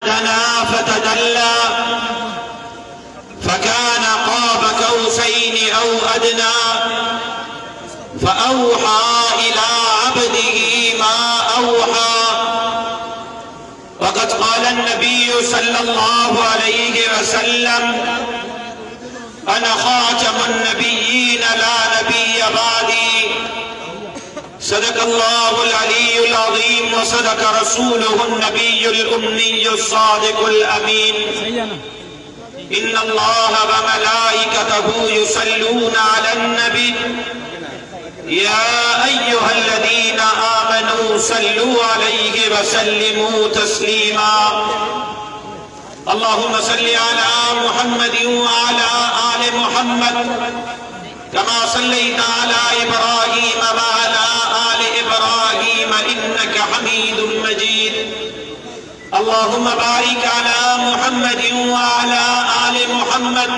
دنا فتدلى فكان قاب قوسين أو أدنى فأوحى إلى عبده ما أوحى. وقد قال النبي صلى الله عليه وسلم: أنا خاتم النبيين لا نبي بعدي. صدق الله العلي العظيم وصدق رسوله النبي الأمي الصادق الأمين. إن الله وملائكته يصلون على النبي يا أيها الذين آمنوا صلوا عليه وسلموا تسليما. اللهم صل على محمد وعلى آل محمد كما صليت على إبراهيم وعلى آل إبراهيم إنك حميد مجيد. اللهم بارك على محمد وعلى آل محمد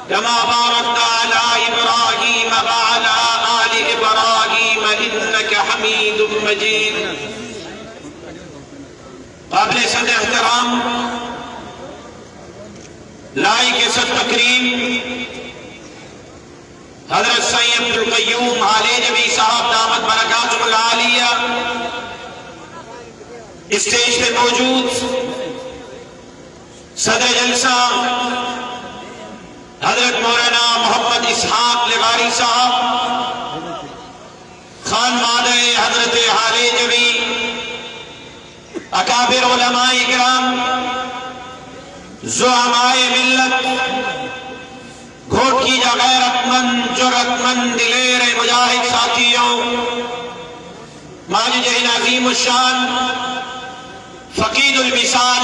كما باركت على إبراهيم وعلى آل إبراهيم إنك حميد مجيد. قابل صد احترام لائق صد تکریم حضرت سید عبدالقیوم حالجوی صاحب دامت برکاتہ العالیہ اسٹیج پہ موجود صدر جلسہ حضرت مولانا محمد اسحاق لغاری صاحب خانوادہ حضرت حالجوی اکابر علماء کرام زعماء ملت گھوٹ کی جا غیرت مند جرأت مند دلیر مجاہد ساتھیوں ماجد عظیم الشان فقید المثال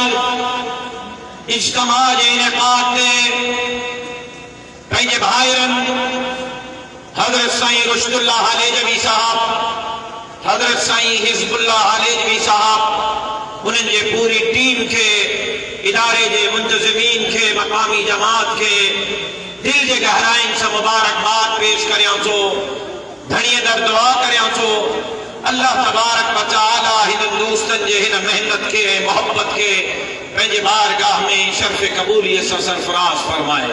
اجتماع انعقاد دے پنج بھائرن حضرت سائیں رشد اللہ حالجوی صاحب حضرت سائیں حزب اللہ حالجوی صاحب انہیں جے پوری ٹیم کے ادارے جے منتظمین کے مقامی جماعت کے دل جے گہرائیں سے مبارکباد پیش کریاں تو دھنی در دعا کریاں تو اللہ تبارک و تعالی ہن دوستن جے ہن محنت کے محبت کے پنج بارگاہ میں شرف قبولیت سے سرفراز فرمائے.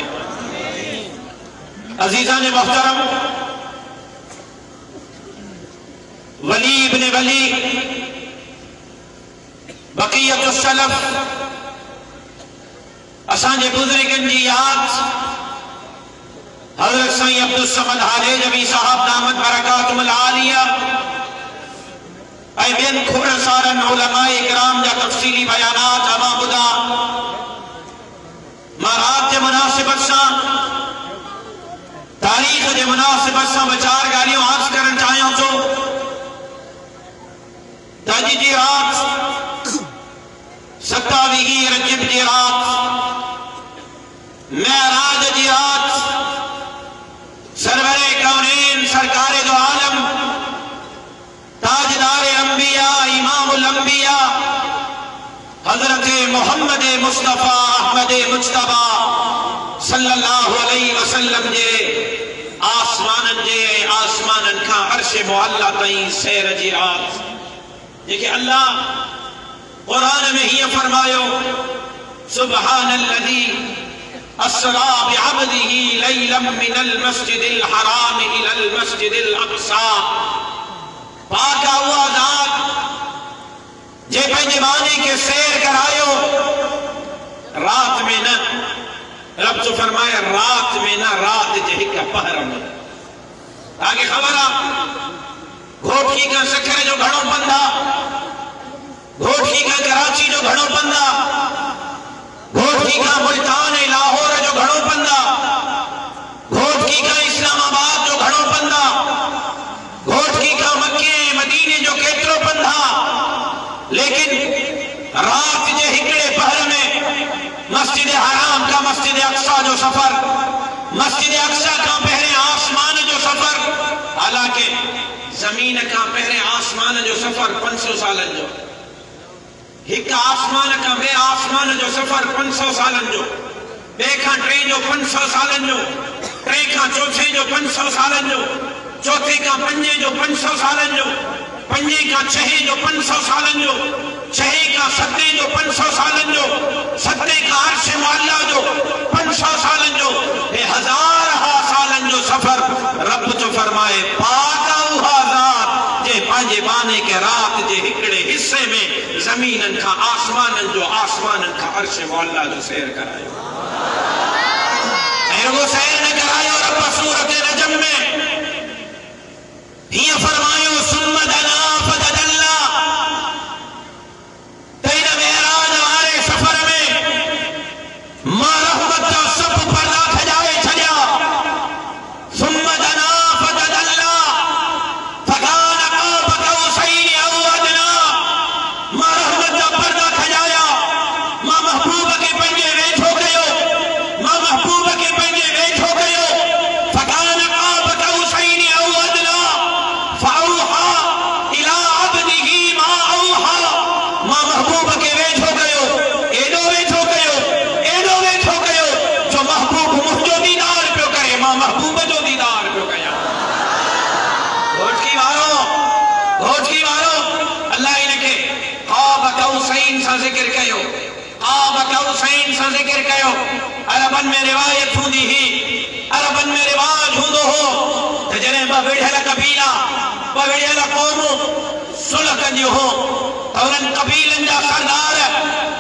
عزیزان محترم، ولی ابن ولی بقیت السلف اسانجے بزرگن جی یاد حضرت سائیں عبدالصمد حالجوی صاحب دامت برکاتہ العالیہ اے بین کھوڑ سارن علماء کرام جا تفصیلی بیانات اما بدا مارات جے مناسبت سا تاریخ جے مناسبت سا بچار گالیوں عرض کرن چاہیوں تو تاجی جی رات 27 رجب جی رات معراج جی رات سرور کونین سرکار دو عالم تاجدار انبیاء امام الانبیاء حضرت محمد مصطفیٰ احمد مجتبہ صلی اللہ علیہ وسلم جے آسمانن کا عرش معلیٰ تائیں سیر جی رات یہ کہ اللہ قرآن میں ہی فرمایو سبحان الذی اسرا بعبده لیلا من المسجد الحرام الى المسجد الاقصى. پاکا ہوا ذات جے پنجوانے کے سیر کرایو رات میں نہ رب تو فرمایا رات میں نہ رات جہی کا پہر میں آگے خبرہ گھوٹکی کا سکھر جو گھڑوں بندہ گھوٹکی کا کراچی جو گھڑوں بندہ گھوٹکی کا ملتان لاہور جو گھڑوں بندہ گھوٹکی کا اسلام آباد جو گھڑوں بندہ گھوٹکی کا مکہ مدینے جو کیترو بندہ لیکن رات جے ہکڑے پہر میں مسجد حرام کا مسجد اقصی جو سفر مسجد اقصی کا پہرے آسمان جو سفر حالانکہ زمین کا پہرے آسمان جو سفر 500 سالن جو ایک آسمان کا بے آسمان جو سفر 500 سالن جو بے کھا ٹرین جو 500 سالن جو ٹرین کا چوتھے جو 500 سالن جو چوتھے کا پنجے جو 500 سالن جو پنجے کا چھہے جو 500 سالن جو چہی کا سدے جو 500 سالن جو سدے کا عرش معلا جو 500 سالن جو 1000 سالن جو سفر رب جو فرمائے پاکا اوہا ذات جے پانجے بانے کے رات جے ہکڑے حصے میں زمینن کا آسمانن کا عرش معلا جو سیر کرائے ایرگو سیر نے کرائے اور رب سورت نجم میں یہ فرمائے ثم دنا فددلا تین معراج ہمارے سفر میں ماں رحمت کا سب پردہ کھجائے چھلیا ثم دنا فددلا فکان قاب قوسین او ادنا ماں رحمت کا پردہ کھجایا ماں محبوب کے پنجے ویچ ہو گئے ماں محبوب کے پنجے ویچ ہو گئے فکان قاب قوسین او ادنا فاوحا الى عبده ما اوحا ماں محبوب کے ویچ ہو گئے ایڈو ویچ ہو گئے جو محبوب مجھو دیدار پیو کرے ماں محبوب جو دیدار پیو کیا گھوٹ کی وارو اللہ ہی نے کہ قاب قوسین سا ذکر کہو قاب قوسین سا ذکر کہو عربن میں روایت ہوں دی ہی عربن میں رواج ہوں دو ہو تجرے بغڑھلا قبیلہ بغڑھلا قومو صلح کنجو ہو تورن قبیلن جا سردار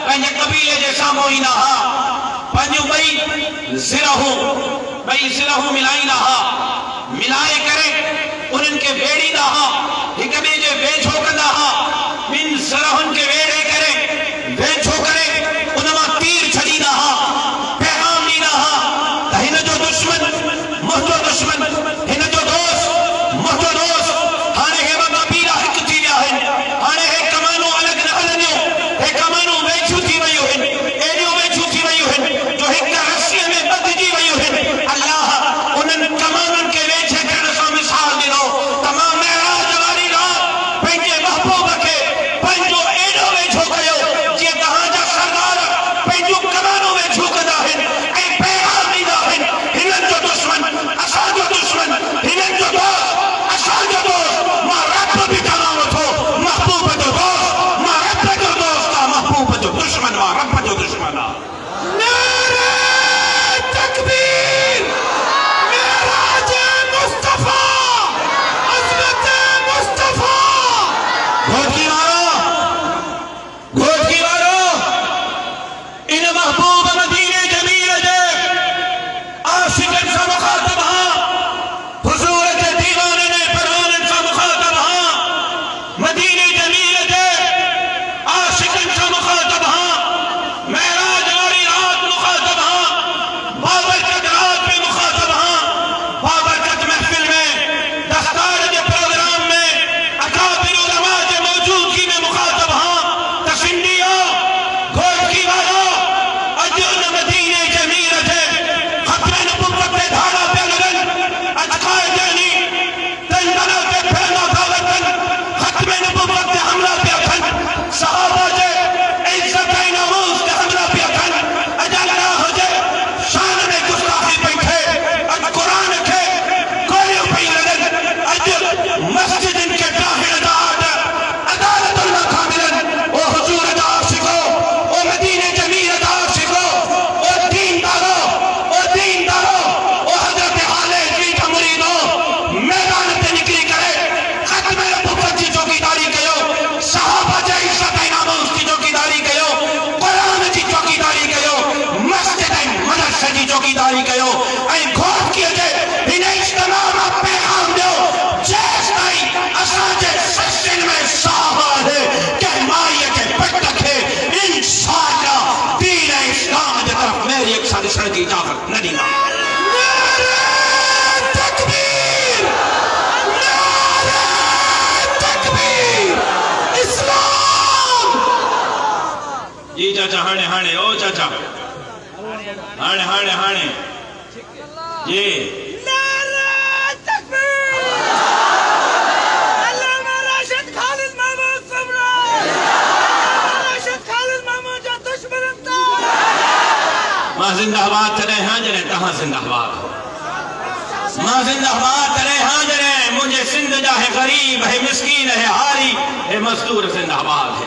پنجے قبیلے جیسا موئی نہ ہا پنجو بئی زرہو ملائی نہ ہا ملائے کرے انن کے بیڑی نہ ہا ایک بیجے بیچ ہو کر نہ ہا من زرہن کے بیڑے کرے بیچ ہو کرے انما تیر چھڑی نہ ہا پیغام نہیں نہ ہا ہن جو دشمن محجو دشمن ہن جو دوست محجو دوست ہانے ہے بابا بیرہ ہک تھی لیا ہے ہانے ہے کمانو الگ نہ لنیو ہے کمانو ویچو تھی ویو ہے ایڈیو ویچو تھی ویو ہے جو ہکا رسیہ میں بد جی ویو ہے اللہ انن کمانن کے ویچے کرنے سا مثال دنو تمام معراج والی رات پنجے محبوب کے پنجو ایڈو ویچو گئے جی کہاں جا سردار پنجو کمانو ویچو کدا ہے اے پیغام نہیں دا ہے ہنن جو دشمن اسان جو دشمن ہنن جو دوست اسان جو دوست ماں رب بھی کلامت ہو محبوب جو دوست ماں رب جو دوست محبوب جو دشمن ماں رب جو دشمن نعرہ تکبیر معراج مصطفیٰ عظمت مصطفیٰ گھوٹ کی وارو ان محبوب مدینہ جمیل جے عاشقن سا مخاطب ہاں حضور کے دیوانن پروانن سا مخاطب ہاں مدینہ جمیل جے عاشقن سا مخاطب ہاں معراج والی رات مخاطب ہاں بابرکت رات میں مخاطب ہاں بابرکت محفل میں دستار کے پروگرام میں اکابر علماء کے موجودگی میں مخاطب ہاں تشنیہ گھوٹ کی وارو اجن مدینہ جمیل جے ختم نبوت پہ دھاڑا پہ لگن اجکائے جانی تنگنا پہ پھرنا دعوتن ختم نبوت پہ حملہ پہ اکھن صحابہ جے عزت ناموز پہ حملہ پہ اکھن اجل نہ ہو جے شان میں گستاخی بیٹھے اج قرآن کے کوریوں پہ لگن اج مسجد ان کے داخل داد عدالت اللہ کاملن او حضور دا عاشقو او مدینہ جمیل دا عاشقو او دین دارو او حضرت حالے جی کا مریدو میدان تے نکلی کرے ختم نبوت کی چوکیداری کیو صحابہ جے عزت ناموز کی چوکیداری کیو قرآن کی چوکیداری کیو مسجد مدرسے کی چوکیداری کیو اے گھوٹ کیے جے انہیں اجتماع میں پیغام دیو جیس نہیں اساں جے سسن میں صحابہ ہے کہ مائیے کے پٹک ہے انشاءاللہ دین اسلام جے طرف میری ایک ساتھ سڑ کی اجازت نہ دینا نعرہ تکبیر نعرہ تکبیر اسلام جی چاچا ہانے او چاچا ہانے جی نعرہ تکبیر علامہ راشد خالد محمود صبرا راشد خالد محمود جو دشمن امتار ماں زندہ باد ترے ہاں جنے تہاں زندہ باد ہو ماں زندہ باد ترے ہاں جنے مجھے سندھ جا ہے غریب ہے مسکین ہے ہاری ہے مزدور زندہ باد ہے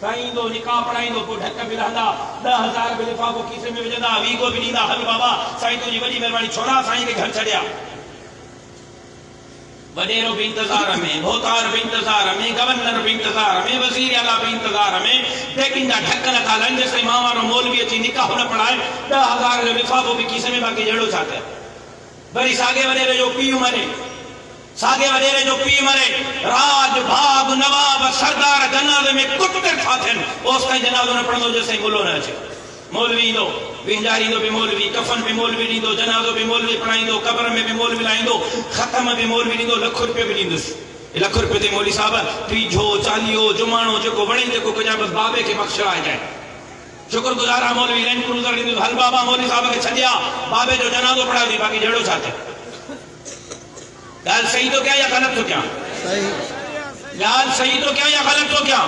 سائیں دو نکاح پڑھائیں دو کو ڈھک بھی رہندا 10,000 بے لفافو کیسے میں وجدا وی کو بھی نیندا حل بابا سائیں تو جی وڈی مہربانی چھوڑا سائیں کے گھر چھڑیا وڈیرو بھی انتظار میں بھوتار بھی انتظار میں گورنر بھی انتظار میں وزیر اعلیٰ بھی انتظار میں لیکن دا ڈھکن تھا لنج سے ماوارو مولوی اچھی نکاح نہ پڑھائے 10,000 بے لفافو بھی کیسے میں باقی جڑو چاہتے بری ساگے وڈیرے جو پیو مرے ساگے وڈیرے جو پی مرے راج بھاگ نواب سردار جنازے میں کٹر کھاتن اس کا جنازہ نہ پڑھو جیسے بولو نہ اچھے مولوی دو بینجاری دو بھی مولوی کفن بھی مولوی دی دو جنازہ بھی مولوی پڑھائیں دو قبر میں بھی مولوی لائیں دو ختم بھی مولوی دی دو لکھ روپے بھی دی دو لکھ روپے دے مولوی صاحب پیجھو چالیو جمانو جو کو بڑیں جو کو کجا بس بابے کے بخش رائے جائے شکر گزارا مولوی لینڈ کروزر دی دو حل بابا مولوی صاحب کے چھدیا بابے جو جنازہ پڑھا دی باقی جڑو چاہتے گال صحیح تو کیا یا غلط تو کیا گال صحیح تو کیا یا غلط تو کیا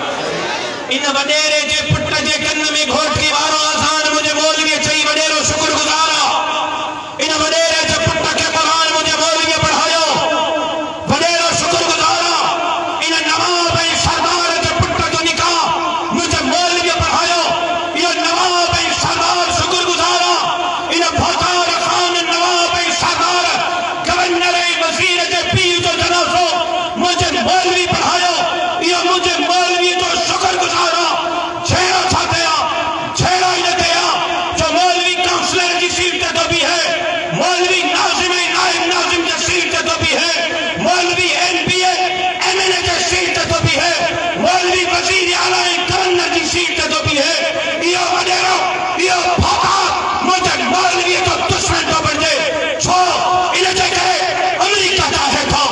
ان وڈیرے جے پٹا جے کن میں گھوٹ کی بارو آسان مجھے مولوی چاہیے وڈیرو شکر گزارا ان وڈیرے جے پٹا کے قرآن مجھے مولوی پڑھایو وڈیرو شکر گزارا ان نواب سردار جے پٹا جو نکاح مجھے مولوی پڑھایو یہ نواب سردار شکر گزارا ان بھوتار خان نواب سردار گورنر وزیر جے پیر جو جنازو مجھے مولوی پڑھایو یہ مجھے مولوی تو شکر گزارا چھیڑا چھاتے چھیڑا ہی نہ دیا جو مولوی کانسلر کی سیٹ تو بھی ہے مولوی ناظم نائب ناظم کی سیٹ تو بھی ہے مولوی M P A M N A کی سیٹ تو بھی ہے مولوی وزیر اعلیٰ گورنر کی سیٹ تو بھی ہے یہ وڈیرو یہ بھوتا مجھے مولوی تو دشمن تو بن دے چھو انہیں جگہ امریکہ چاہے تھو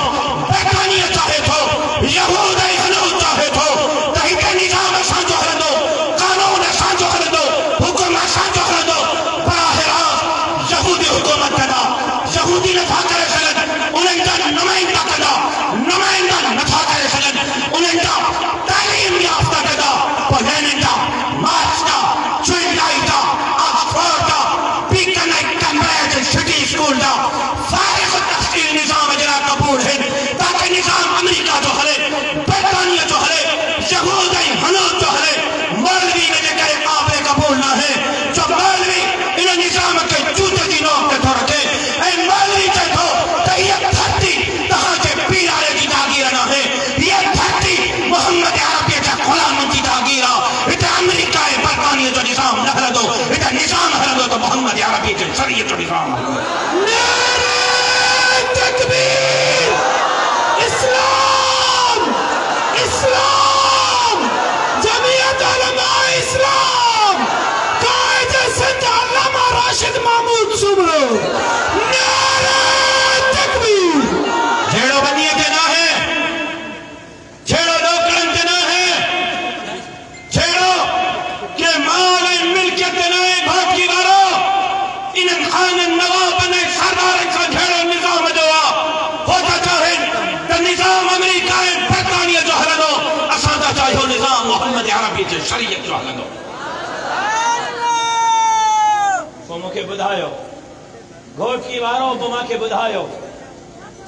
برطانیہ چاہے تھو یہود ہنوز چاہے تھو تحیق نظام سانجو ہردو قانون سانجو ہردو حکومت سانجو ہردو براہ راست یہودی حکومت کدا یہودی نہ تھا کرے سگن انہیں جا نمائندہ کدا نمائندہ نہ تھا کرے سگن انہیں جا تعلیم یافتہ کدا پہلین جا مارچ جا چوئنڈائی جا آکسفورڈ جا بیکن کیمبرج سٹی اسکول جا فارغ تحصیل نظام اجرا قبول ہے تاکہ نظام امریکہ جو ہلے برطانیہ جو ہلے یہود ہنوز جو ہلے مولوی میں جے کہے قابل قبول نہ ہے جو مولوی انہیں نظام کے جوتے کی نوک کے تو رکھے اے مولوی چاہے تو کہ یہ دھرتی تہاں سے پیرارے کی جاگیر نہ ہے یہ دھرتی محمد عربی کا غلام کی جاگیر اتنے امریکہ برطانیہ جو نظام نہ ہردو اتنے نظام ہردو تو محمد عربی کے شریعت جو نظام نعرہ تکبیر اسلام اسلام جمعیت علماء اسلام قائد سندھ علامہ راشد محمود سمرو نعرہ تکبیر جھیڑو بنیے کے نہ ہے جھیڑو لوکڑن کے نہ ہے جھیڑو کہ مال ملکیت نہ ہے بھاگ کی بارو ان خان نواب نے سردار کا جھیڑو نظام جوا ہوتا چاہے تو نظام امریکہ برطانیہ جو ہلدو اسادہ چاہیو نظام محمد عربی جو شریعت جو ہلدو کو مکے بدھائیو گھوٹ کی بارو بما کے بدھائیو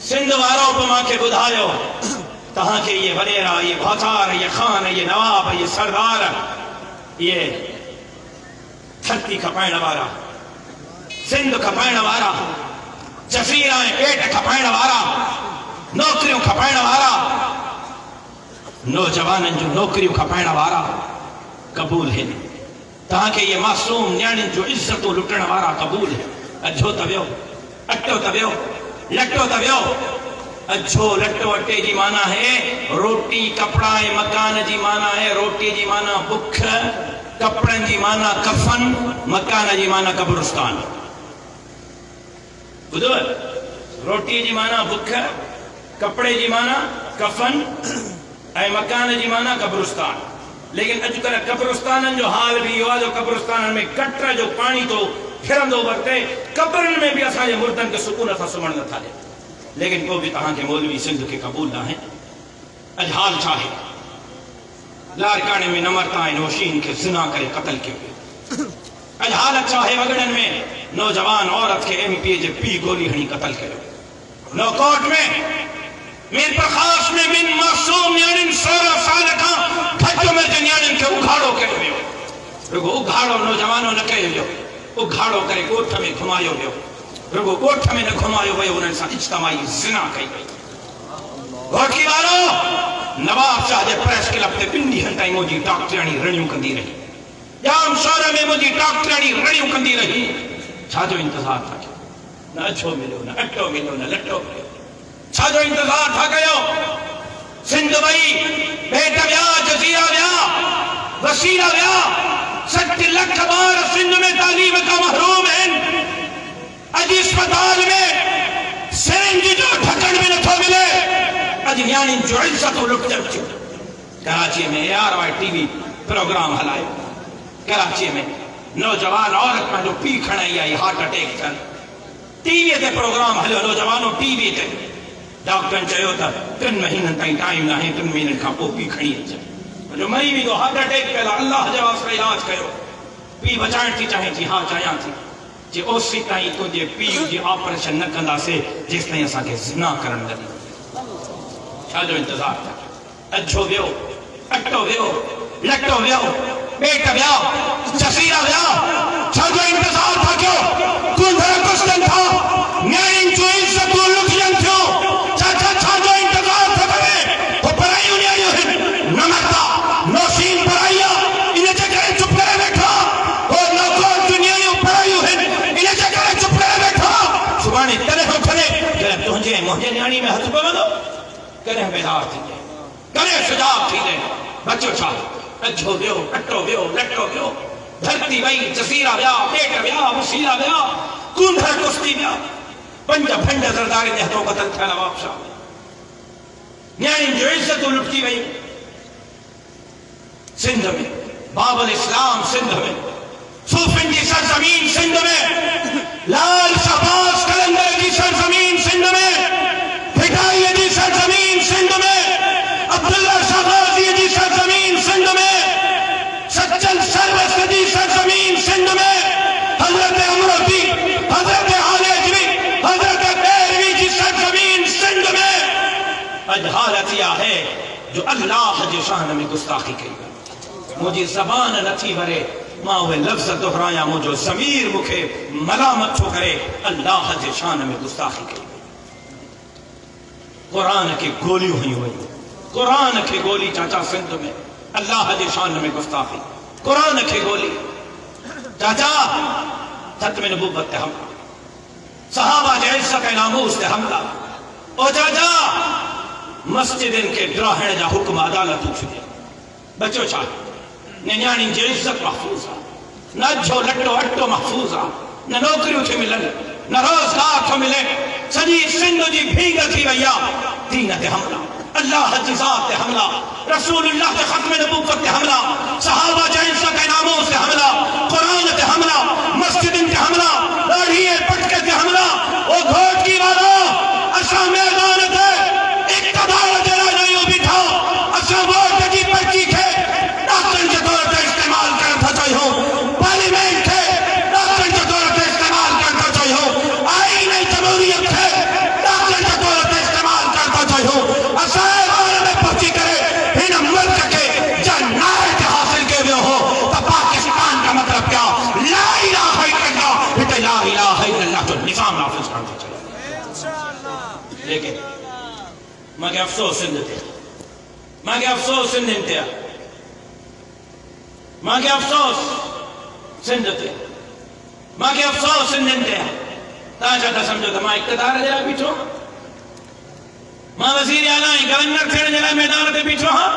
سندھ وارو پما کے بدھائیو تہاں کے یہ وڈیرا یہ بھوتار یہ خان یہ نواب یہ سردار یہ دھرتی کھپائن وارا سندھ کھپائن وارا جزیرہ پیٹ کھپائن وارا نوکریوں کھپائن وارا نوجوانن جو نوکریوں کھپائن وارا قبول ہے تہاں کے یہ معصوم نیاڑن جو عزت و لٹن وارا قبول ہے اجھو تبیو اٹو تبیو لٹو تبیو اجھو لٹو اٹے جی مانا ہے روٹی کپڑا مکان جی مانا ہے روٹی جی مانا بکھ کپڑن جی مانا کفن مکان جی مانا قبرستان بدو روٹی جی مانا بکھ کپڑے جی مانا کفن اے مکان جی مانا قبرستان لیکن اج کل قبرستان جو حال بھی ہوا جو قبرستان میں کٹرا جو پانی تو پھرندو ورتے قبرن میں بھی اساں مردن کے سکون تھا سمجھ نہ تھا لیکن کو بھی تہاں کے مولوی سندھ کے قبول نہ ہیں اج حال چاہے لارکانے میں نمرتا ہے نوشین کے زنا کرے قتل کے ہوئے اج حال چاہے وگڑن میں نوجوان عورت کے ایم پی جے پی گولی ہنی قتل کرے نو کوٹ میں میر پر خاص میں من معصوم نیانن 16 سال کا گھٹو میں نیانن کے اگھاڑو کرے ہوئے رگو اگھاڑو نوجوانوں نہ کہے ہوئے اگھاڑو کرے گوٹھ میں گھمائے ہوئے رگو گوٹھ میں نہ گھمائے ہوئے انہیں سا اجتماعی زنا کہی گئی گوٹھ کی بارو نواب شاہ جے پریس کلب تے پنڈی ہنٹائی موجی ڈاکٹرانی رنیوں کندی رہی جام شہرہ میں مجھے ڈاکٹرانی رنیوں کندی رہی چھا جو انتظار تھا کیا نہ اچھو ملو نہ اٹھو ملو نہ لٹو ملو چھا جو انتظار تھا کیا سندھ بھائی بیٹا بیا جزیرہ بیا وسیلہ بیا 70 لاکھ بار سندھ میں تعلیم کا محروم ہیں اج اسپتال میں سرنج جو ڈھکن میں نہ ملے اج نیانی جو عزت و لٹ جب چھو کراچی میں ARY TV پروگرام ہلائے کراچی میں نوجوان عورت میں جو پی کھڑائی آئی ہارٹ اٹیک کر ٹی وی تے پروگرام ہلو نوجوانوں ٹی وی تے ڈاکٹر چاہیے ہوتا 3 مہینن تائیں ٹائم نہ ہے 3 مہینن کا پو پی کھڑی ہے جو مئی بھی تو ہارٹ اٹیک پہلا اللہ جواز کا علاج کرو پی بچائیں تھی چاہیں تھی ہاں چاہیں تھی جی اسی تائیں تو جی پی جی آپریشن نہ کندا سے جس تائیں اسا کے زنا کرن لگی چھا جو انتظار تھا اجھو بیو اٹھو بیو لٹو بیو بیٹا بیا جزیرہ بیا چھا جو انتظار تھا کیوں کون دھرا کشتن تھا نیائن جو عزت و لطین تھو چھا جو انتظار تھا کرے وہ پرائیوں نے آئیو ہیں نمکتا نوشین پرائیا انہیں جگہ چپ کرے بیٹھا اور نوکور دنیایوں پرائیوں ہیں انہیں جگہ چپ کرے بیٹھا سبحانی تلے ہو کھلے کہ تجھے مہجے نیانی میں حد پہ مدو کرے بیدار تھی دے کرے شجاعت تھی دے بچو چھاہو اجھو بیو اٹھو بیو لٹو بیو دھرتی بھائی جزیرہ بیا بیٹا بیا وسیلہ بیا کون دھر کشتی بیا پنجا بھنڈ زرداری نے ہتوں قتل تھا نواب شاہ نیانی جو عزت و لٹکی بھائی سندھ میں باب الاسلام سندھ میں صوفن کی سرزمین سندھ میں لال شہباز کلندر کی سرزمین سندھ میں بھٹائی کی سرزمین سندھ میں عبداللہ شہبازی کی سرزمین سندھ میں سچل سروس کی سرزمین سندھ میں حضرت عمرتی حضرت حالجوی حضرت بیروی کی سرزمین سندھ میں اج حالت یہ ہے جو اللہ جو شان میں گستاخی کی مجھے زبان نتھی بھرے ماں ہوئے لفظ دہرایا مجھے ضمیر مکھے ملامت چھو کرے اللہ جو شان میں گستاخی کی قرآن کی گولی ہوئی قرآن کی گولی چاچا سندھ میں اللہ جی شان میں گستاخی قرآن کی گولی چاچا ختم نبوت تے حملہ صحابہ جے عزت ناموس تے حملہ او چاچا مسجد ان کے ڈراہن جا حکم عدالت چھے بچو چاہے نیانی جے عزت محفوظ آ نہ جو لٹو اٹو محفوظ آ نہ نوکریوں تھے ملن نہ روزگار تھے ملے سجی سندھ جی بھیگا تھی ویا دین تے حملہ اللہ کی ذات تے حملہ رسول اللہ تے ختم نبوت تے حملہ صحابہ جے عزت ناموس تے حملہ قرآن تے حملہ مسجد تے حملہ لاڑھیے پٹکے تے حملہ او گھوٹ کی والو اسا میدان تے اقتدار جلا نہیں بیٹھا اسا ووٹ کی پرچی کے ڈاکٹر کے طور پہ استعمال کرتا چاہیے ہوں پارلیمنٹ کے ڈاکٹر کے طور پہ استعمال کرتا چاہیے ہوں آئین جمہوریت کے ڈاکٹر کے طور پہ استعمال کرتا چاہیے ہوں اسائے بارے میں پرچی کرے ان ملک کے جنائت حاصل کے ہوئے ہو تو پاکستان کا مطلب کیا لا الہ الا اللہ بیٹے لا الہ الا اللہ جو نظام نافذ کرتا چاہیے لیکن مگر افسوس سندھ تے مگر افسوس سندھ انتیا مگر افسوس سندھ تے مگر افسوس سندھ انتیا تا چاہتا سمجھو تو ماں اقتدار جلا بیٹھو ماں وزیر اعلیٰ گورنر تھے جلا میدان تے بیٹھو ہاں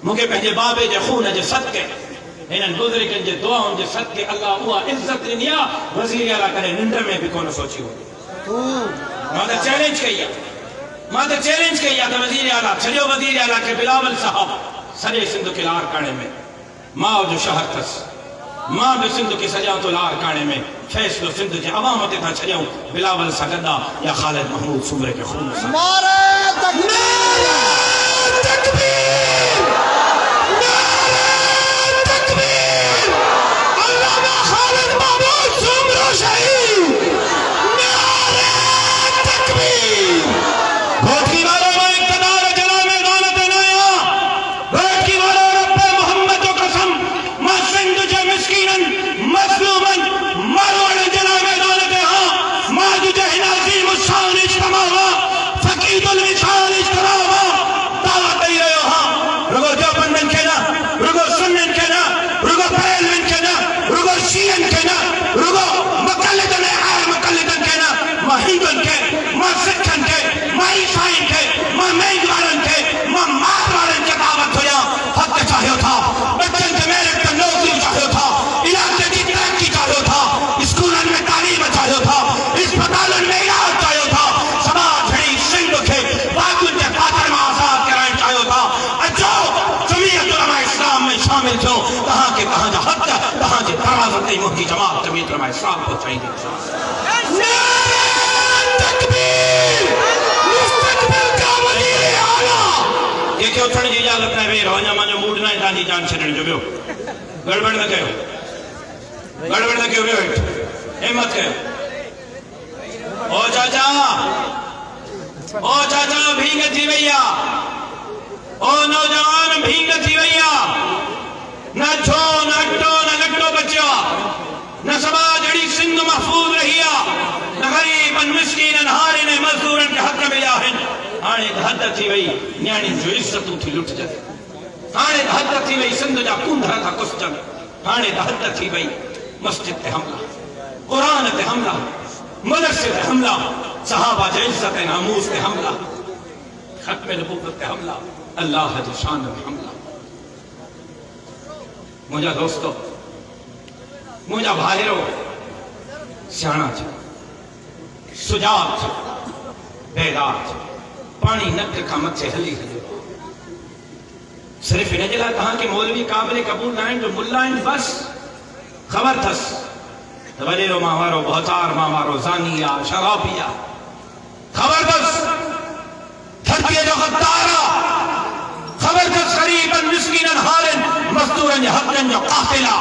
مجھے پہنجے بابے جے خون جے صدقے انہاں گزری کن جے دعاؤں جے صدقے اللہ ہوا عزت دنیا وزیر اعلیٰ کرے نندر میں بھی کون سوچی ہو ماں دا چیلنج کیا ماں دا چیلنج کیا تو وزیر اعلیٰ چھجو وزیر اعلیٰ کے بلاول صاحب سجے سندھ کے لار کانے میں ماں جو شہر تس ماں بھی سندھ کی سجاؤں تو لار کانے میں فیصلو سندھ کے عوامت تھا چھجاؤں بلاول سگدہ یا خالد محمود سمرے کے خون سا نعرہ تکبیر تکبیر نعرہ تکبیر علامہ خالد محمود سمرو شہید نعرہ تکبیر گھوٹ کی بارو حفاظت مہدی جماعت جمعیت علماء اسلام پہنچائیں گے یہ کیوں تھڑ جی اجازت ہے ویر ہونا مانو موڈ نہ تانی جان چھڑن جو بیو گڑبڑ نہ کہو گڑبڑ نہ کہو بیو ہمت کہو او چاچا بھینگ تھی ویا او نوجوان بھینگ تھی ویا نہ چھو نہ اٹو نہ لٹو بچیا نہ سبا جڑی سندھ محفوظ رہیا نہ غریبن مسکینن ہارن مزدورن کے حق میں جاہن آنے حد تھی وئی نیانی جو عزتوں تھی لٹ جائے آنے حد تھی وئی سندھ جا کندھرا تھا کسچن آنے حد تھی وئی مسجد تے حملہ قرآن تے حملہ مدرسے تے حملہ صحابہ جے عزت ناموس تے حملہ ختم نبوت تے حملہ اللہ دی شان تے حملہ مجھا دوستو مجھا بھائیرو سیانا چھا سجاد چھا بیدار چھا پانی نک کا مت سے ہلی صرف انہیں جلا کہاں کہ مولوی قابل قبول نہ ہیں جو ملا ہیں بس خبر تھس ولیرو ماوارو بہتار ماوارو زانیہ شرابیہ خبر تھس دھرکیے جو غدارہ خبر تھس غریباً مسکیناً حالن مزدوراً حقاً جو قاتلہ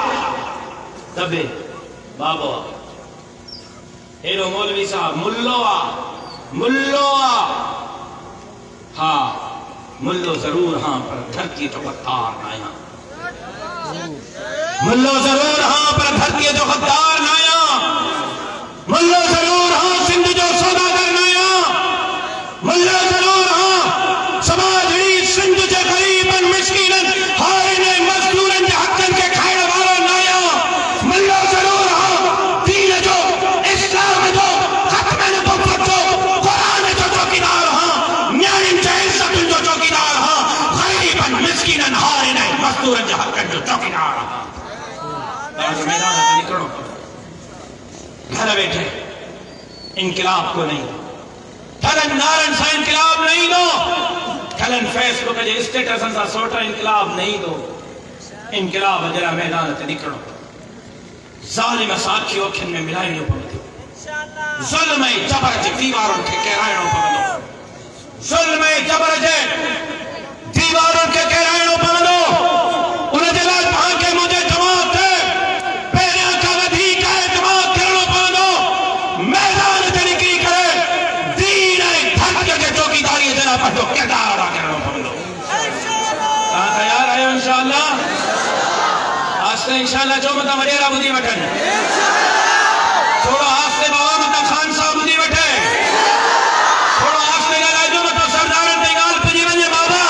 تبے بابا ایرو مولوی صاحب ملوہ ہاں ملو ضرور ہاں پر دھرتی جو غدار نایا ملو ضرور ہاں پر دھرتی جو غدار نایا ملو ضرور ہاں سندھ جو سوداگر نایا ملو ضرور ہاں سماجی سندھ جو غریباً مسکیناً ہارن مزدوراً جو حقاً کے کھائڑ والا نایا ملو ضرور ہاں دین جو اسلام جو ختم نبوت جو قرآن جو چوکیدار ہاں نیان جو عزت جو چوکیدار ہاں غریباً مسکیناً ہارن مزدوراً جو حقاً جو چوکیدار ہاں آج میدان سے نکلو گھر بیٹھے انقلاب کو نہیں تھلن نارن سا انقلاب نہیں دو تھلن فیس بک جے اسٹیٹسن سا سوٹا انقلاب نہیں دو انقلاب جرا میدان سے نکلو ظالم ساتھی اوکھن میں ملائی نہیں پڑتی ظلم جبر جے دیواروں کے کہرائنوں پڑھو ظلم جبر جے دیواروں کے کہرائنوں پڑھو انہیں جلال پہاں کے مجھے جماعت ہے پہنیا کا ودھی کا اعتماد کرنو پڑھو میدان سے نکلی کرے دین دھرکے کے چوکیداری جنا پڑھو کردار آ کرنو پڑھو کہاں تیار ہے انشاءاللہ آستے انشاءاللہ جو مطا وڈیرہ بدھی وٹھن چھوڑو آستے بابا مطا خان صاحب بدھی وٹھے چھوڑو آستے گلائے جو مطا سردارن تیگال پجی ونجے بابا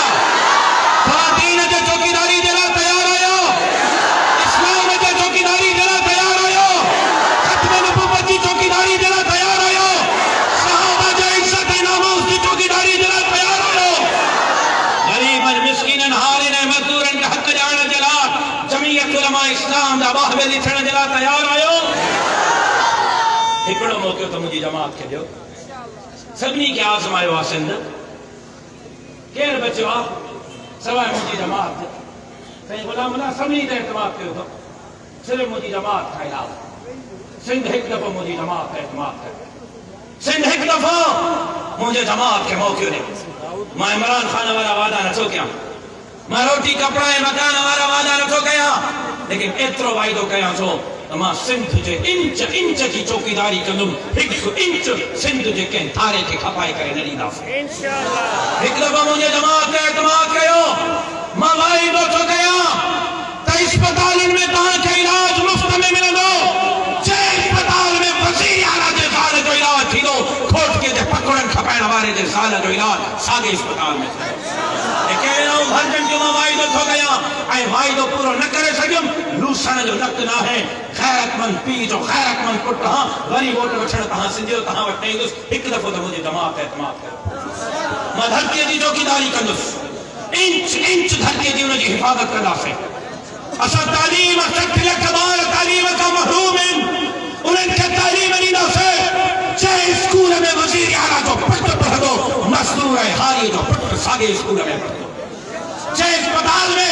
خواتین کے چوکیداری جنا تیار آئیو اسلام کے چوکیداری جنا تیار آئیو ختم نبوت کی چوکیداری جنا تیار آئیو صحابہ جو عزت ناموس کی چوکیداری جنا تیار آئیو غریباً مسکیناً ہارن مزدوراً کے حق جانا جلا جمعیت علماء اسلام دا باہوے لکھن جلا تیار آئیو ہکڑو موقع تو مجھے جماعت کے دیو سبنی کے آزمائیو آسند کیر بچو آپ سوائے مجھے جماعت دے سید غلام اللہ سبنی دے اعتماد کے ہوگا صرف مجھے جماعت کا علاوہ سندھ ایک دفعہ مجھے جماعت کا اعتماد کر سندھ ایک دفعہ مجھے جماعت کے موقع دے میں عمران خان والا وعدہ نہ کیا میں روٹی کپڑا مکان والا وعدہ نہ کیا لیکن اترو وعدو کیا سو اما سندھ جے انچ کی چوکیداری کندم ایک انچ سندھ جے کہیں تھارے کے کھپائی کرے نہ دینا انشاءاللہ ایک دفعہ مجھے جماعت کا اعتماد کہو ماں بھائی دو چھو گیا تا اسپتالن میں تہاں کا علاج مفت میں مل دو جے اسپتال میں وزیر اعلیٰ دے سالے جو علاج تھی دو کھوٹ کے دے پکڑن کھپائن ہمارے دے سالے جو علاج ساگے اسپتال میں تھی کہہ رہا ہوں ہر جن جو ماں بھائی دو چھو گیا آئے بھائی دو پورو نہ کرے سکم لوسان جو نقد نہ ہے خیرت من پی جو خیرت من پٹ کہاں غریب ووٹ وچھڑ کہاں سندھیو کہاں وٹ نہیں دوس ایک دفعہ تو مجھے جماعت اعتماد کر میں دھرتی دی چوکیداری کندس انچ دھرتی دی انہیں حفاظت کرنا سے اسا تعلیم اسا تلک بار تعلیم کا محروم ہیں انہیں کے تعلیم نہیں نہ سے چاہے اسکول میں وزیر اعلیٰ جو پٹ پڑھ دو مزدور ہے ہاری جو پٹ ساگے اسکول میں پڑھ دو چاہے اسپتال میں